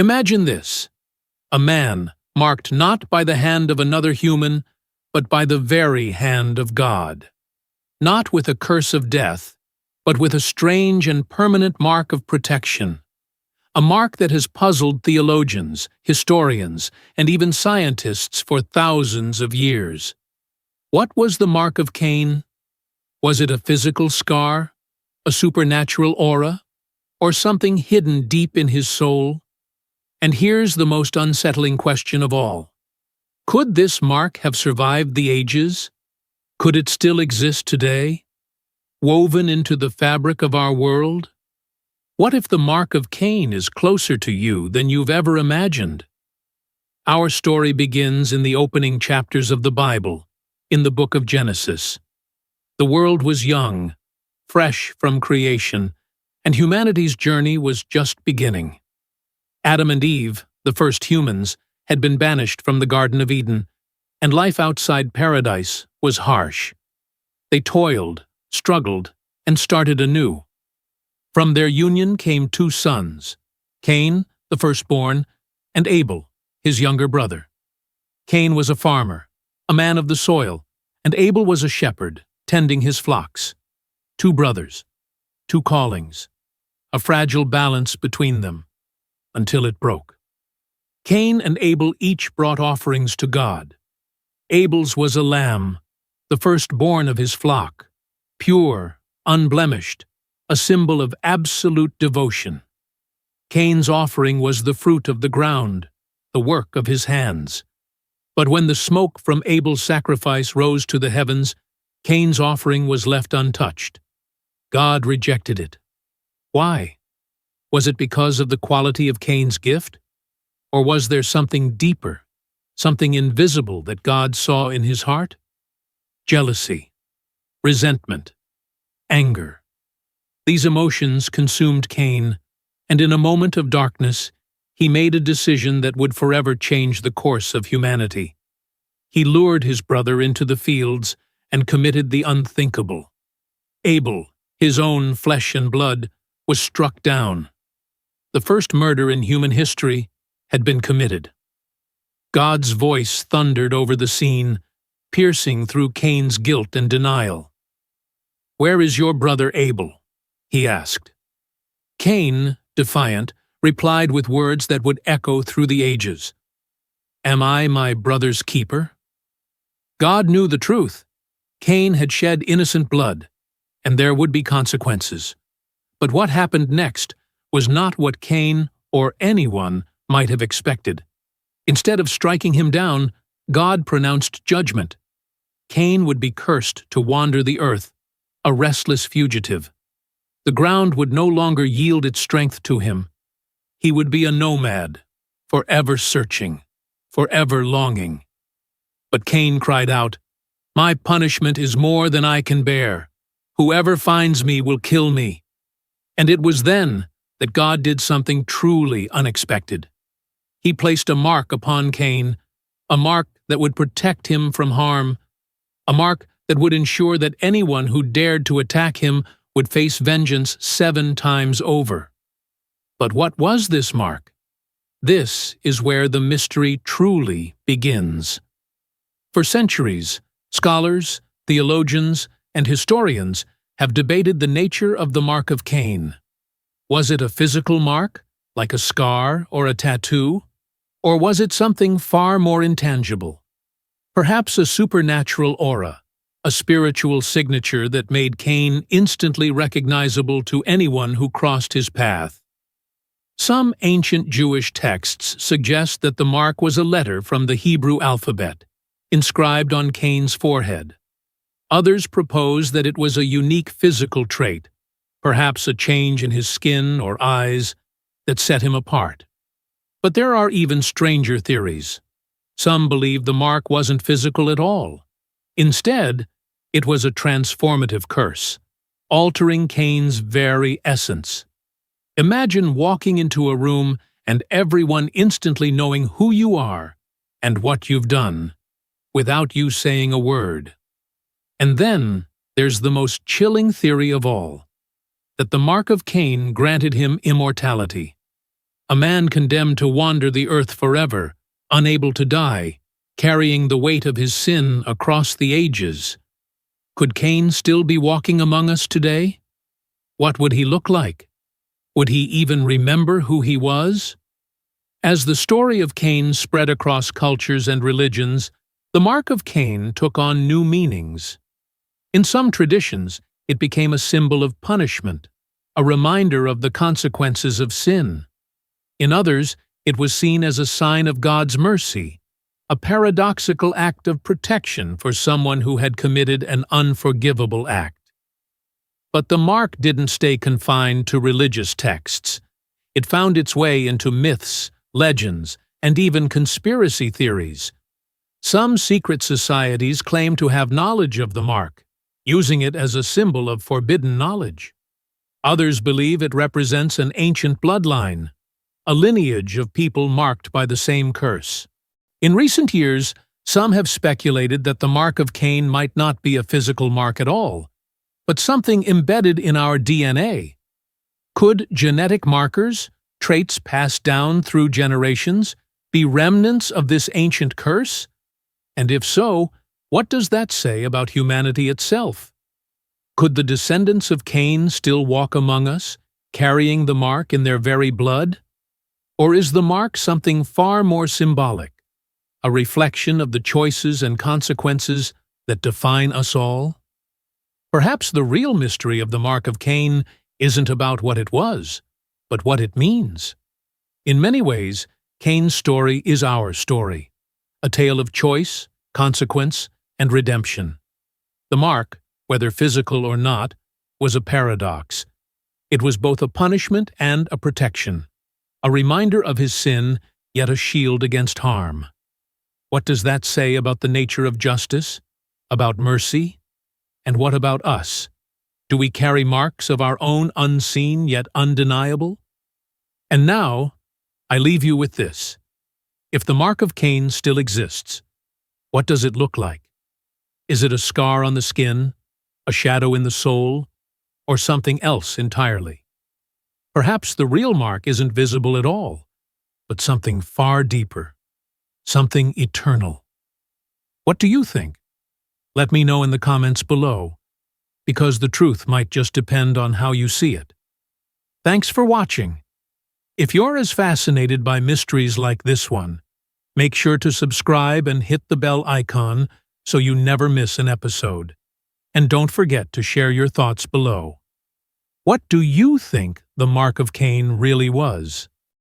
Imagine this: a man marked not by the hand of another human, but by the very hand of God. Not with a curse of death, but with a strange and permanent mark of protection. A mark that has puzzled theologians, historians, and even scientists for thousands of years. What was the mark of Cain? Was it a physical scar, a supernatural aura, or something hidden deep in his soul? And here's the most unsettling question of all. Could this mark have survived the ages? Could it still exist today, woven into the fabric of our world? What if the mark of Cain is closer to you than you've ever imagined? Our story begins in the opening chapters of the Bible, in the book of Genesis. The world was young, fresh from creation, and humanity's journey was just beginning. Adam and Eve, the first humans, had been banished from the Garden of Eden, and life outside paradise was harsh. They toiled, struggled, and started anew. From their union came two sons, Cain, the firstborn, and Abel, his younger brother. Cain was a farmer, a man of the soil, and Abel was a shepherd, tending his flocks. Two brothers, two callings, a fragile balance between them, until it broke. Cain and Abel each brought offerings to God. Abel's was a lamb, the firstborn of his flock, pure, unblemished, a symbol of absolute devotion. Cain's offering was the fruit of the ground, the work of his hands. But when the smoke from Abel's sacrifice rose to the heavens, Cain's offering was left untouched. God rejected it. Why? Was it because of the quality of Cain's gift? Or was there something deeper, something invisible that God saw in his heart? Jealousy, resentment, anger. These emotions consumed Cain, and in a moment of darkness, he made a decision that would forever change the course of humanity. He lured his brother into the fields and committed the unthinkable. Abel, his own flesh and blood, was struck down. The first murder in human history had been committed. God's voice thundered over the scene, piercing through Cain's guilt and denial. "Where is your brother Abel?" he asked. Cain, defiant, replied with words that would echo through the ages. "Am I my brother's keeper?" God knew the truth. Cain had shed innocent blood, and there would be consequences. But what happened next was not what Cain or anyone might have expected. Instead of striking him down, God pronounced judgment. Cain would be cursed to wander the earth, a restless fugitive. The ground would no longer yield its strength to him. He would be a nomad, forever searching, forever longing. But Cain cried out, "My punishment is more than I can bear. Whoever finds me will kill me." And it was then that God did something truly unexpected. He placed a mark upon Cain, a mark that would protect him from harm, a mark that would ensure that anyone who dared to attack him would face vengeance 7 times over. But what was this mark? This is where the mystery truly begins. For centuries, scholars, theologians, and historians have debated the nature of the mark of Cain. Was it a physical mark, like a scar or a tattoo? Or was it something far more intangible? Perhaps a supernatural aura, a spiritual signature that made Cain instantly recognizable to anyone who crossed his path. Some ancient Jewish texts suggest that the mark was a letter from the Hebrew alphabet, inscribed on Cain's forehead. Others propose that it was a unique physical trait, perhaps a change in his skin or eyes, that set him apart. But there are even stranger theories. Some believe the mark wasn't physical at all. Instead, it was a transformative curse, altering Cain's very essence. Imagine walking into a room and everyone instantly knowing who you are and what you've done, without you saying a word. And then there's the most chilling theory of all, that the mark of Cain granted him immortality. a man condemned to wander the earth forever, unable to die, carrying the weight of his sin across the ages. Could Cain still be walking among us today? What would he look like? Would he even remember who he was? As the story of Cain spread across cultures and religions, the Mark of Cain took on new meanings. In some traditions, it became a symbol of punishment, a reminder of the consequences of sin. In others, it was seen as a sign of God's mercy, a paradoxical act of protection for someone who had committed an unforgivable act. But the mark didn't stay confined to religious texts. It found its way into myths, legends, and even conspiracy theories. Some secret societies claim to have knowledge of the mark, using it as a symbol of forbidden knowledge. Others believe it represents an ancient bloodline, a lineage of people marked by the same curse. In recent years, some have speculated that the Mark of Cain might not be a physical mark at all, but something embedded in our DNA. Could genetic markers, traits passed down through generations, be remnants of this ancient curse? And if so, what does that say about humanity itself? Could the descendants of Cain still walk among us, carrying the mark in their very blood? Or is the mark something far more symbolic, a reflection of the choices and consequences that define us all? Perhaps the real mystery of the Mark of Cain isn't about what it was, but what it means. In many ways, Cain's story is our story, a tale of choice, consequence, and redemption. The mark, whether physical or not, was a paradox. It was both a punishment and a protection, a reminder of his sin, yet a shield against harm. What does that say about the nature of justice, about mercy? And what about us? Do we carry marks of our own unseen yet undeniable? And now, I leave you with this. If the Mark of Cain still exists, what does it look like? Is it a scar on the skin, a shadow in the soul, or something else entirely? Perhaps the real mark isn't visible at all, but something far deeper, something eternal. What do you think? Let me know in the comments below, because the truth might just depend on how you see it. Thanks for watching. If you're as fascinated by mysteries like this one, make sure to subscribe and hit the bell icon so you never miss an episode. And don't forget to share your thoughts below. What do you think the Mark of Cain really was?